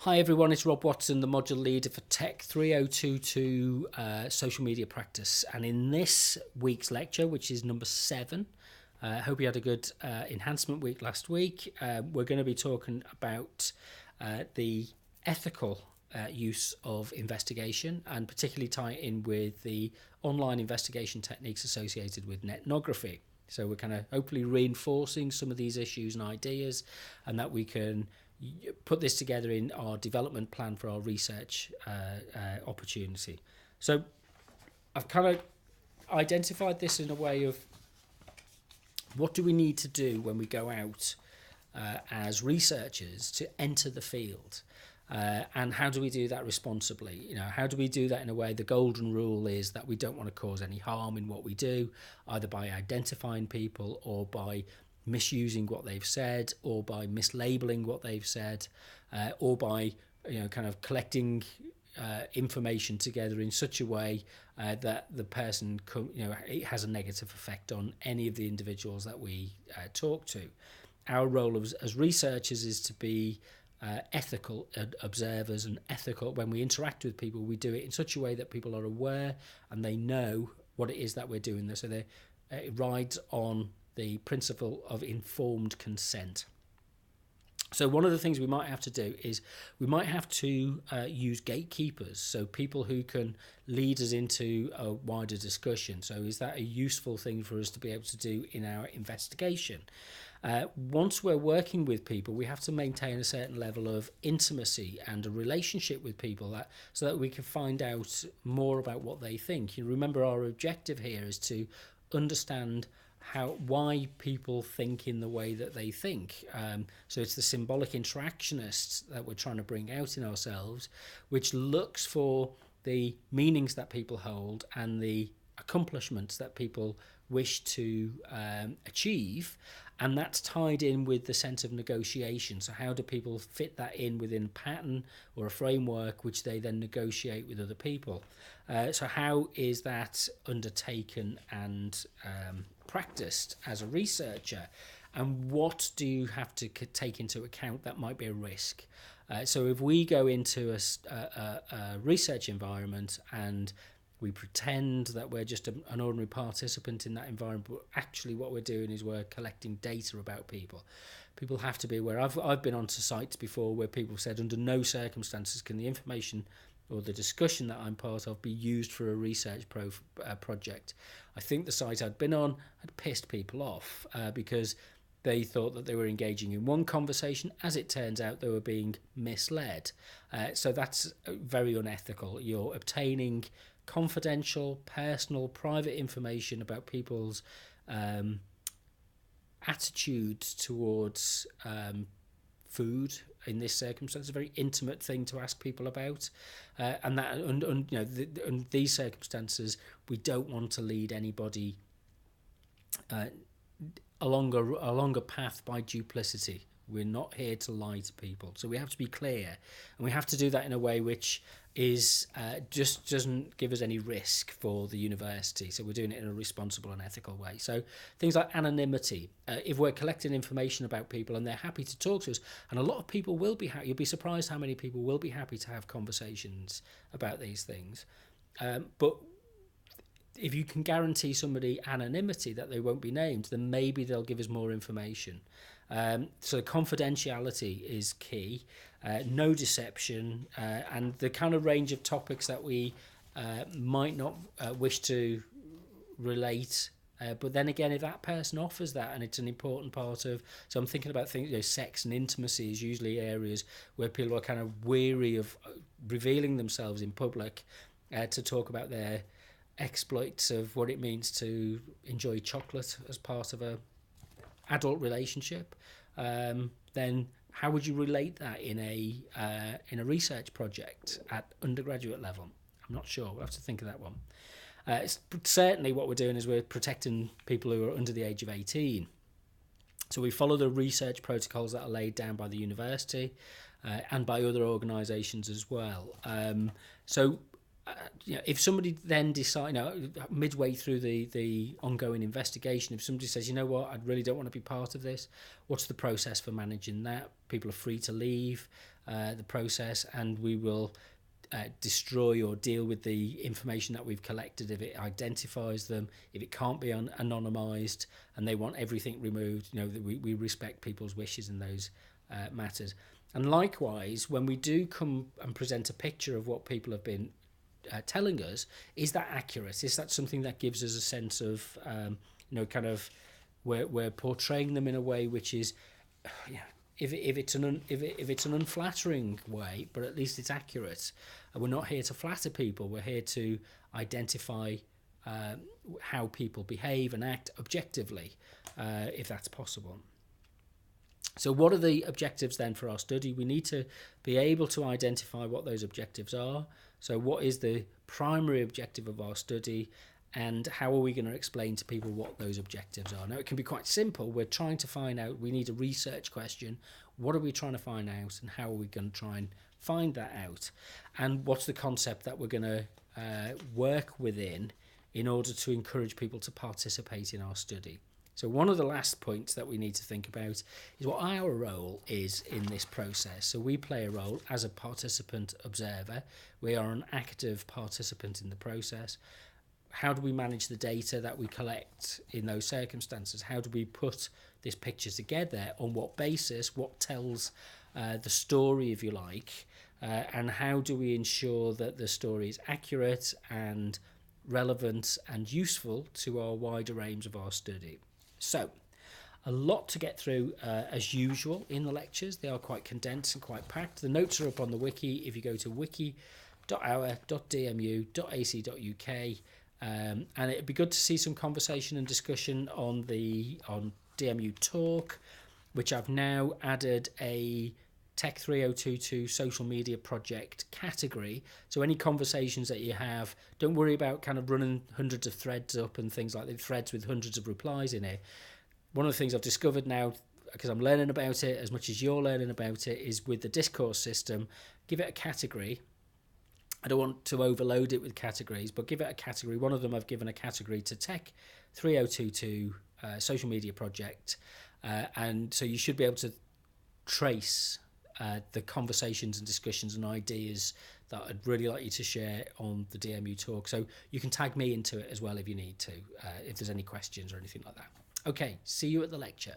Hi everyone, it's Rob Watson, the module leader for TECH3022 social media practice. And in this week's lecture, which is number 7, I hope you had a good enhancement week last week. We're going to be talking about the ethical use of investigation, and particularly tie it in with the online investigation techniques associated with ethnography. So we're kind of hopefully reinforcing some of these issues and ideas, and that we can put this together in our development plan for our research opportunity. So I've kind of identified this in a way of what do we need to do when we go out as researchers to enter the field, and how do we do that responsibly? You know, how do we do that in a way? The golden rule is that we don't want to cause any harm in what we do, either by identifying people or by misusing what they've said, or by mislabeling what they've said, or by kind of collecting information together in such a way that the person it has a negative effect on any of the individuals that we talk to. Our role as researchers is to be ethical observers and ethical. When we interact with people, we do it in such a way that people are aware and they know what it is that we're doing. So it rides on the principle of informed consent. So one of the things we might have to do is we might have to use gatekeepers, so people who can lead us into a wider discussion. So is that a useful thing for us to be able to do in our investigation? Once we're working with people, we have to maintain a certain level of intimacy and a relationship with people so that we can find out more about what they think. You remember, our objective here is to understand why people think in the way that they think. So it's the symbolic interactionists that we're trying to bring out in ourselves, which looks for the meanings that people hold and the accomplishments that people wish to achieve, and that's tied in with the sense of negotiation. So how do people fit that in within a pattern or a framework which they then negotiate with other people? So how is that undertaken and practiced as a researcher, and what do you have to take into account that might be a risk? So if we go into a research environment and we pretend that we're just an ordinary participant in that environment, but actually what we're doing is we're collecting data about people. People have to be aware. I've been onto sites before where people said under no circumstances can the information or the discussion that I'm part of be used for a research project. I think the site I'd been on had pissed people off because they thought that they were engaging in one conversation. As it turns out, they were being misled. So that's very unethical. You're obtaining confidential, personal, private information about people's attitudes towards food. In this circumstance, a very intimate thing to ask people about, and that, in these circumstances, we don't want to lead anybody along a path by duplicity. We're not here to lie to people, so we have to be clear, and we have to do that in a way which is just doesn't give us any risk for the university. So we're doing it in a responsible and ethical way. So things like anonymity. If we're collecting information about people and they're happy to talk to us, and a lot of people will be happy. You'll be surprised how many people will be happy to have conversations about these things. But if you can guarantee somebody anonymity, that they won't be named, then maybe they'll give us more information. So confidentiality is key, no deception, and the kind of range of topics that we might not wish to relate. But then again, if that person offers that and it's an important part of, so I'm thinking about things, sex and intimacy is usually areas where people are kind of weary of revealing themselves in public to talk about their exploits of what it means to enjoy chocolate as part of a adult relationship. Then how would you relate that in a research project at undergraduate level? I'm not sure. We'll have to think of that one. Certainly what we're doing is we're protecting people who are under the age of 18. So we follow the research protocols that are laid down by the university and by other organisations as well. If somebody then decides, midway through the ongoing investigation, if somebody says, you know what, I really don't want to be part of this, what's the process for managing that? People are free to leave. the process, and we will destroy or deal with the information that we've collected if it identifies them, if it can't be anonymized and they want everything removed. We respect people's wishes in those matters. And likewise, when we do come and present a picture of what people have been telling us, is that accurate? Is that something that gives us a sense of kind of we're portraying them in a way which is if it's an unflattering way, but at least it's accurate. We're not here to flatter people. We're here to identify how people behave and act objectively, if that's possible. So what are the objectives then for our study? We need to be able to identify what those objectives are. So what is the primary objective of our study, and how are we going to explain to people what those objectives are? Now, it can be quite simple. We're trying to find out, we need a research question. What are we trying to find out, and how are we going to try and find that out? And what's the concept that we're going to work within in order to encourage people to participate in our study? So one of the last points that we need to think about is what our role is in this process. So we play a role as a participant observer. We are an active participant in the process. How do we manage the data that we collect in those circumstances? How do we put this picture together? On what basis? What tells the story, if you like? And how do we ensure that the story is accurate and relevant and useful to our wider aims of our study? So, a lot to get through as usual in the lectures. They are quite condensed and quite packed. The notes are up on the wiki if you go to wiki.our.dmu.ac.uk. And it'd be good to see some conversation and discussion on DMU Talk, which I've now added a TECH3022 social media project category. So any conversations that you have, don't worry about kind of running hundreds of threads up and things like that, threads with hundreds of replies in it. One of the things I've discovered now, because I'm learning about it as much as you're learning about it, is with the discourse system, give it a category. I don't want to overload it with categories, but give it a category. One of them I've given a category to TECH3022 social media project. And so you should be able to trace the conversations and discussions and ideas that I'd really like you to share on the DMU Talk. So you can tag me into it as well if you need to, if there's any questions or anything like that. Okay, see you at the lecture.